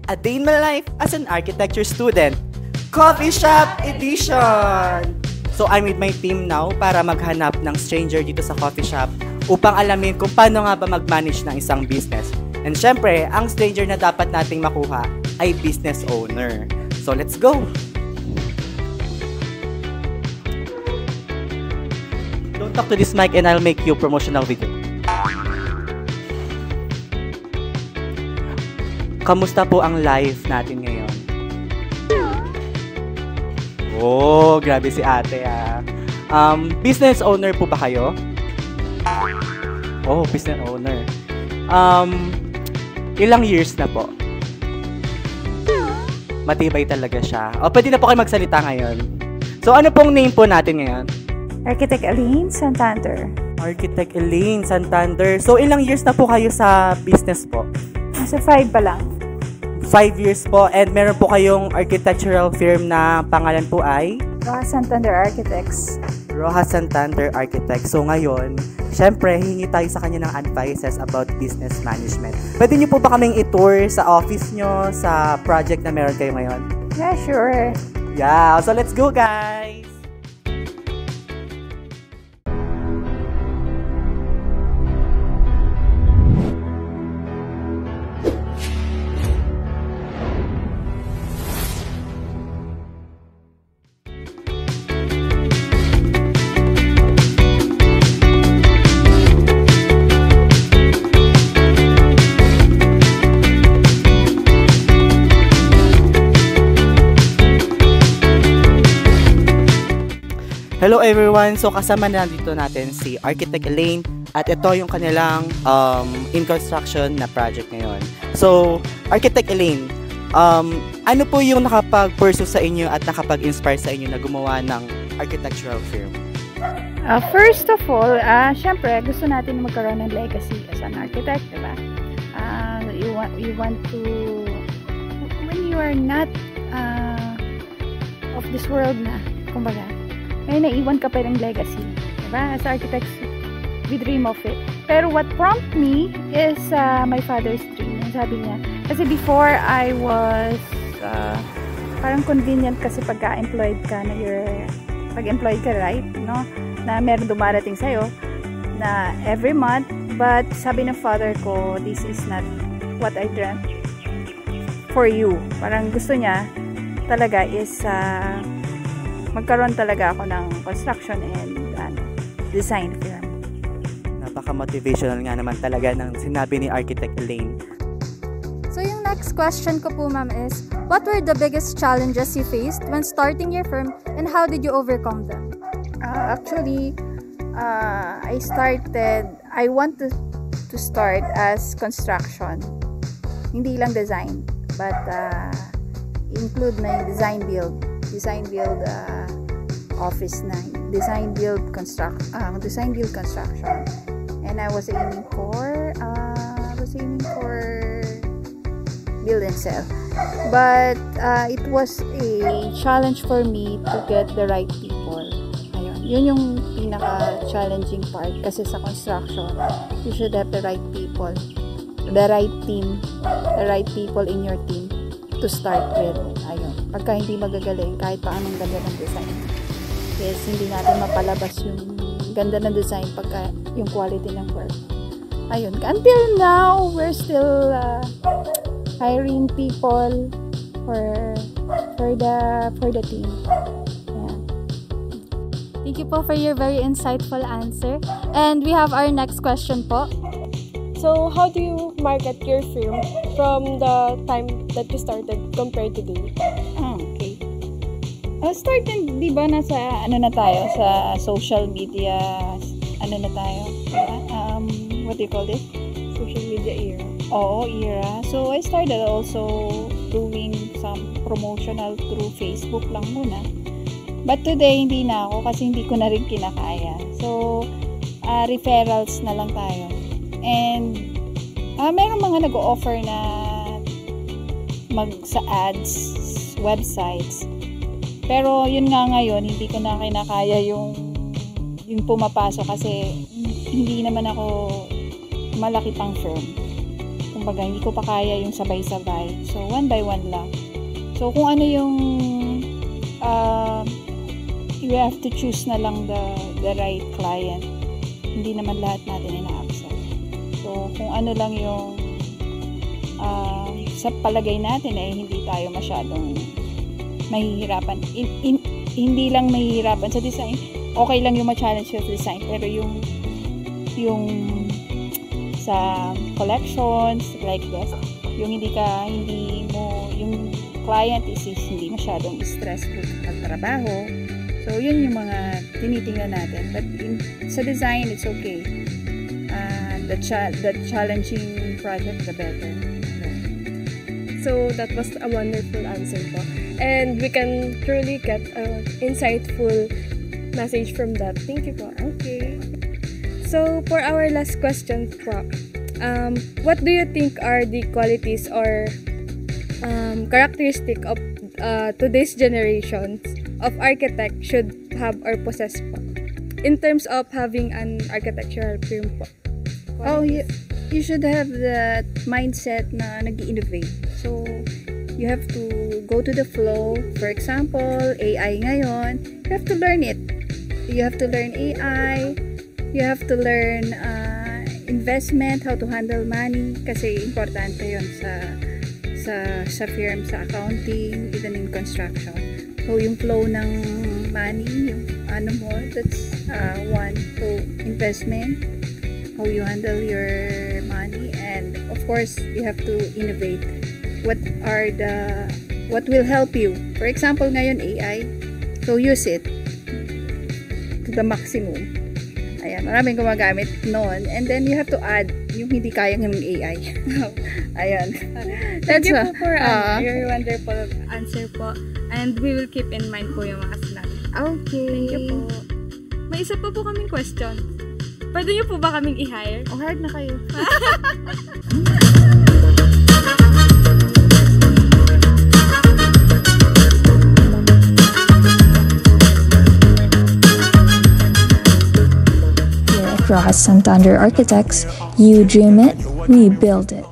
A Day in My Life as an Architecture Student, Coffee Shop Edition! So I'm with my team now para maghanap ng stranger dito sa coffee shop upang alamin kung paano nga ba mag-manage ng isang business. And syempre, ang stranger na dapat nating makuha ay business owner. So let's go! Don't talk to this mic and I'll make you promotional video. Kamusta po ang live natin ngayon? Oh, grabe si ate ah. Business owner po ba kayo? Oh, business owner. Ilang years na po? Matibay talaga siya. O, pwede na po kayo magsalita ngayon. So, ano pong name po natin ngayon? Architect Elaine Santander. Architect Elaine Santander. So, ilang years na po kayo sa business po? Nasa 5 pa lang. 5 years po. And meron po kayong architectural firm na pangalan po ay? Rojas Santander Architects. Rojas Santander Architects. So ngayon, syempre, hingi tayo sa kanya ng advices about business management. Pwede niyo po ba kaming i-tour sa office nyo, sa project na meron kayo ngayon? Yeah, sure. Yeah, so let's go guys! Hello everyone! So kasama na dito natin si Architect Elaine at ito yung kanilang in construction na project ngayon. So, Architect Elaine, ano po yung nakapag-pursue sa inyo at nakapag-inspire sa inyo na gumawa ng architectural firm? First of all, syempre gusto natin magkaroon ng legacy as an architect, diba? You want to, when you are not of this world na, kumbaga, may naiwan ka pa ng legacy. Diba? As architects, we dream of it. Pero what prompted me is my father's dream. Sabi niya, kasi before I was parang convenient kasi pagka-employed ka na pag-employed ka, right? No? Na meron dumarating sa'yo na every month. But sabi ng father ko, this is not what I dreamt for you. Parang gusto niya talaga is magkaroon talaga ako ng construction and design firm. Napaka-motivational nga naman talaga ng sinabi ni Architect Elaine. So yung next question ko po ma'am is, what were the biggest challenges you faced when starting your firm and how did you overcome them? Actually, I want to start as construction. Hindi lang design, but include na yung design build office na design build construction, and I was aiming for build and sell, but it was a challenge for me to get the right people. Ayun, yun yung pinaka challenging part kasi sa construction you should have the right people, the right team, the right people in your team to start with. Ayun, pagka hindi magagaling kahit pa anong ganda ng design, yes, hindi natin mapalabas yung ganda ng design pagka yung quality ng work. Ayun, until now we're still hiring people for the team. Yeah. Thank you po for your very insightful answer. And we have our next question po. So, how do you market your firm from the time that you started compared to today? Okay. Starting, di ba, nasa, na tayo, sa social media, na tayo? What do you call this? Social media era. Oo, era. So, I started also doing some promotional through Facebook lang muna. But today, hindi na ako kasi hindi ko na rin kinakaya. So, referrals na lang tayo. And meron mga nag-o-offer na sa ads, websites. Pero yun nga ngayon, hindi ko na kinakaya yung pumapasok kasi hindi naman ako malaki pang firm. kumbaga, hindi ko pa kaya yung sabay-sabay. So, one by one lang. So, kung ano yung you have to choose na lang the right client. Hindi naman lahat natin ina-accept. So, kung ano lang yung sa palagay natin ay hindi tayo masyadong mahihirapan. Hindi lang mahihirapan sa design. Okay lang yung ma-challenge sa design, pero yung sa collections like this, yung yung client is hindi masyadong stressful sa trabaho. So, yun yung mga tinitingnan natin. But sa design, it's okay. The challenging project, the better. So that was a wonderful answer po. And we can truly get an insightful message from that. Thank you po. Okay. So for our last question po, what do you think are the qualities or characteristic of today's generations of architect should have or possess po? In terms of having an architectural firm po. Oh, you should have that mindset na nag-innovate. So, you have to go to the flow. For example, AI ngayon, you have to learn it. You have to learn AI. You have to learn investment, how to handle money. Kasi importante yun sa firm, sa accounting, even in construction. So, yung flow ng money, yung that's one. So, investment, how you handle your money, and of course you have to innovate. What will help you? For example, ngayon AI, so use it to the maximum. Ayan, maraming gumagamit noon, and then you have to add yung hindi kaya ng AI. Ayan. Thank you po for your wonderful answer po, and we will keep in mind po yung mga sinabi. Okay. Thank you po. May isa pa po kaming question. Pwede niyo po ba kaming i-hire? O, hard na kayo. Here at Rojas Santander Architects, you dream it, we build it.